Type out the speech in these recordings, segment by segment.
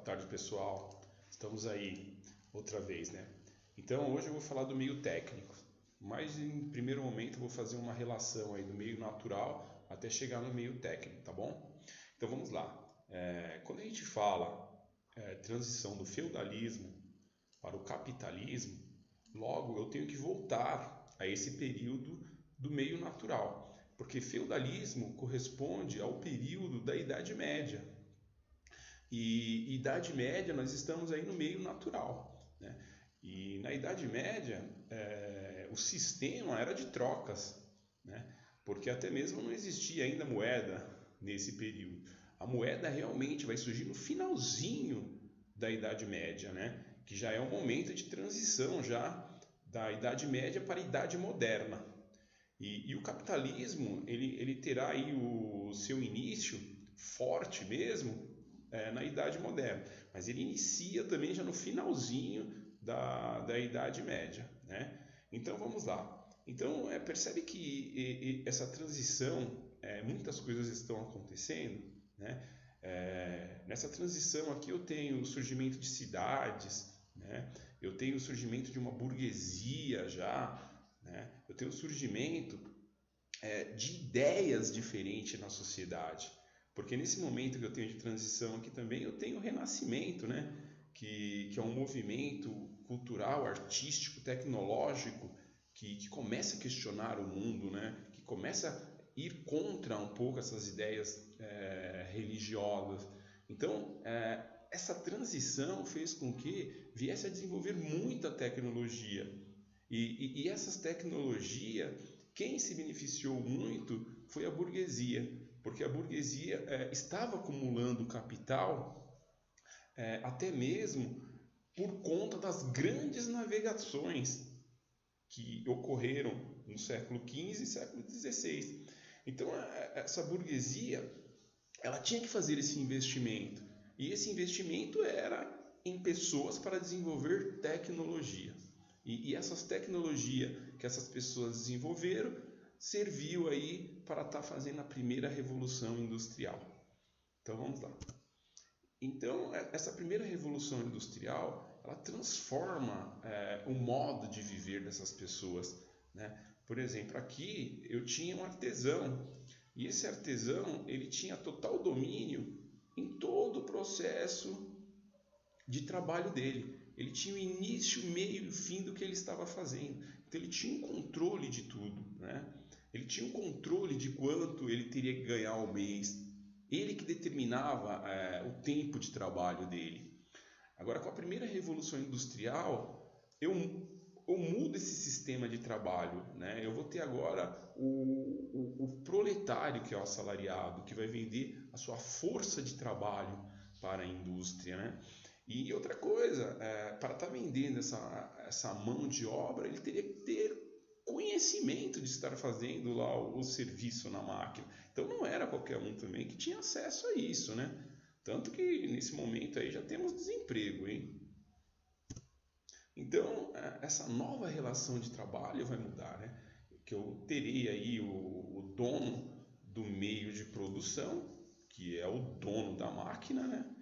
tarde, pessoal. Estamos aí outra vez, né? Então, hoje eu vou falar do meio técnico, mas em primeiro momento eu vou fazer uma relação aí do meio natural até chegar no meio técnico, tá bom? Então, vamos lá. Quando a gente fala transição do feudalismo para o capitalismo, logo eu tenho que voltar a esse período do meio natural, porque feudalismo corresponde ao período da Idade Média. E Idade Média nós estamos aí no meio natural, né? E na Idade Média o sistema era de trocas, né? Porque até mesmo não existia ainda moeda nesse período. A moeda realmente vai surgir no finalzinho da Idade Média, né? Que já é um momento de transição já da Idade Média para a Idade Moderna. E o capitalismo ele terá aí o seu início forte mesmo na Idade Moderna, mas ele inicia também já no finalzinho da Idade Média, né? Então vamos lá. Então percebe que essa transição, muitas coisas estão acontecendo, né? Nessa transição aqui eu tenho o surgimento de cidades, né? Eu tenho o surgimento de uma burguesia já, né? Eu tenho o surgimento de ideias diferentes na sociedade. Porque nesse momento que eu tenho de transição aqui também, eu tenho o Renascimento, né? Que é um movimento cultural, artístico, tecnológico, que começa a questionar o mundo, né? Que começa a ir contra um pouco essas ideias religiosas. Então, essa transição fez com que viesse a desenvolver muita tecnologia. E essas tecnologias, quem se beneficiou muito foi a burguesia, porque a burguesia estava acumulando capital até mesmo por conta das grandes navegações que ocorreram no século XV e século XVI. Então, essa burguesia ela tinha que fazer esse investimento, e esse investimento era em pessoas para desenvolver tecnologia. E essas tecnologias que essas pessoas desenvolveram serviu aí para estar fazendo a primeira revolução industrial. Então vamos lá. Então essa primeira revolução industrial ela transforma o modo de viver dessas pessoas, né? Por exemplo, aqui eu tinha um artesão e esse artesão ele tinha total domínio em todo o processo de trabalho dele. Ele tinha o início, meio e fim do que ele estava fazendo. Então ele tinha um controle de tudo, né? Ele tinha um controle de quanto ele teria que ganhar ao mês. Ele que determinava o tempo de trabalho dele. Agora, com a primeira revolução industrial, eu mudo esse sistema de trabalho, né? Eu vou ter agora o proletário, que é o assalariado, que vai vender a sua força de trabalho para a indústria, né? E outra coisa, para estar vendendo essa mão de obra, ele teria que ter conhecimento de estar fazendo lá o serviço na máquina. Então não era qualquer um também que tinha acesso a isso, né? Tanto que nesse momento aí já temos desemprego, hein? Então essa nova relação de trabalho vai mudar, né? Que eu terei aí o dono do meio de produção, que é o dono da máquina, né?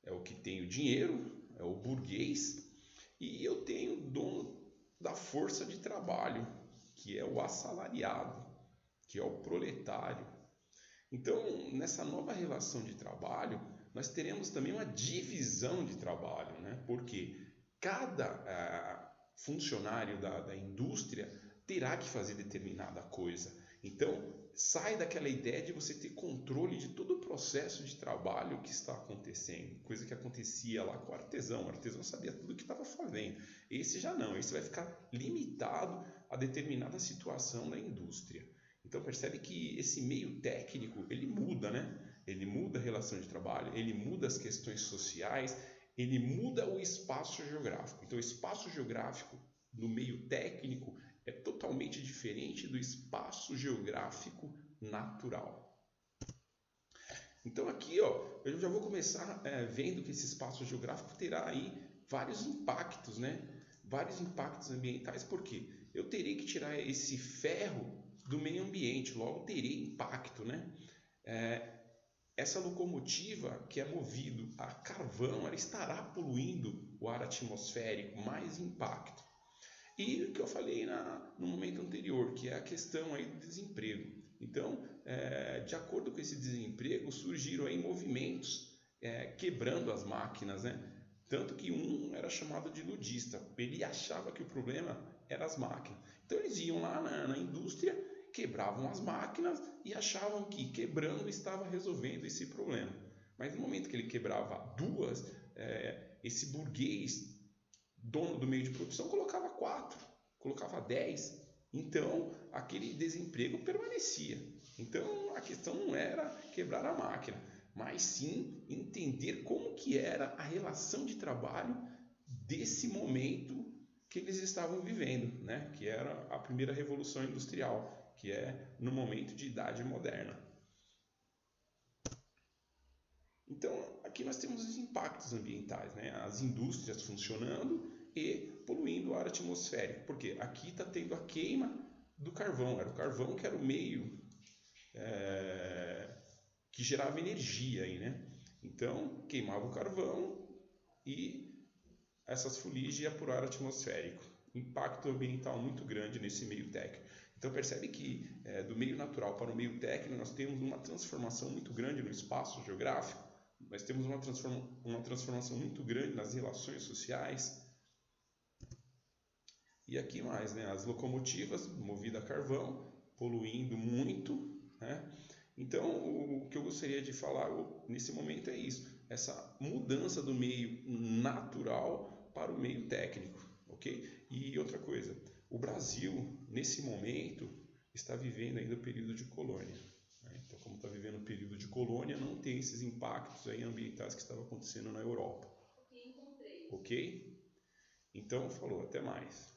É o que tem o dinheiro, é o burguês, e eu tenho o dono da força de trabalho, que é o assalariado, que é o proletário. Então, nessa nova relação de trabalho, nós teremos também uma divisão de trabalho, né? Porque cada funcionário da indústria terá que fazer determinada coisa. Então, sai daquela ideia de você ter controle de todo o processo de trabalho que está acontecendo, coisa que acontecia lá com o artesão. O artesão sabia tudo o que estava fazendo. Esse já não, esse vai ficar limitado a determinada situação da indústria. Então percebe que esse meio técnico, ele muda, né? Ele muda a relação de trabalho, ele muda as questões sociais, ele muda o espaço geográfico. Então o espaço geográfico no meio técnico é totalmente diferente do espaço geográfico natural. Então aqui ó, eu já vou começar vendo que esse espaço geográfico terá aí vários impactos, né? Vários impactos ambientais, porque eu terei que tirar esse ferro do meio ambiente, logo terei impacto, né? essa locomotiva que é movido a carvão, ela estará poluindo o ar atmosférico, mais impacto. E o que eu falei no momento anterior, que é a questão aí do desemprego. Então, de acordo com esse desemprego, surgiram aí movimentos quebrando as máquinas, né? Tanto que um era chamado de ludista, ele achava que o problema eram as máquinas. Então eles iam lá na indústria, quebravam as máquinas e achavam que quebrando estava resolvendo esse problema. Mas no momento que ele quebrava duas, esse burguês, dono do meio de produção, colocava 4, colocava 10. Então aquele desemprego permanecia. Então a questão não era quebrar a máquina, mas sim entender como que era a relação de trabalho desse momento que eles estavam vivendo, né? Que era a primeira revolução industrial, que é no momento de idade moderna. Então, aqui nós temos os impactos ambientais, né? As indústrias funcionando e poluindo o ar atmosférico, porque aqui está tendo a queima do carvão, era o carvão que era o meio que gerava energia aí, né? Então, queimava o carvão e essas fuligens iam para o ar atmosférico. Impacto ambiental muito grande nesse meio técnico. Então, percebe que do meio natural para o meio técnico nós temos uma transformação muito grande no espaço geográfico, nós temos uma transformação muito grande nas relações sociais. E aqui mais, né? As locomotivas movidas a carvão, poluindo muito, né? Então, o que eu gostaria de falar nesse momento é isso, essa mudança do meio natural para o meio técnico, ok? E outra coisa, o Brasil, nesse momento, está vivendo ainda o período de colônia. Né? Então, como está vivendo o período de colônia, não tem esses impactos aí ambientais que estavam acontecendo na Europa. Ok? Então, falou, até mais.